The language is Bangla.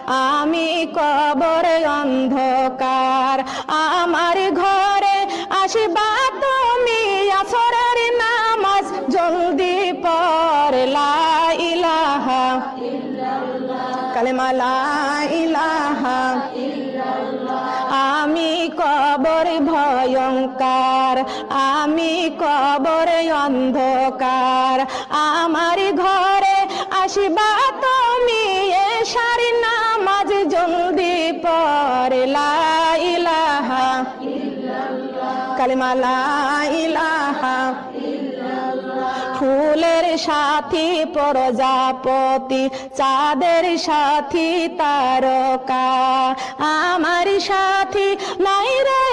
আমি কবরে অন্ধকার। আমার ঘরে আসিবা তুমি আসরের নামাজ জলদি পড় লা ইলাহা কালেমা লা ইলাহা। আমি কবর ভয়ঙ্কর, আমি কবর অন্ধকার। আমার ঘরে আসিবা তুমি এশার নামাজ জলদি পড় লা ইলাহা কালেমা লা ইলাহা। ফুলের সাথী প্রজাপতি, চাঁদের সাথী তারকা, আমার সাথী নাই রে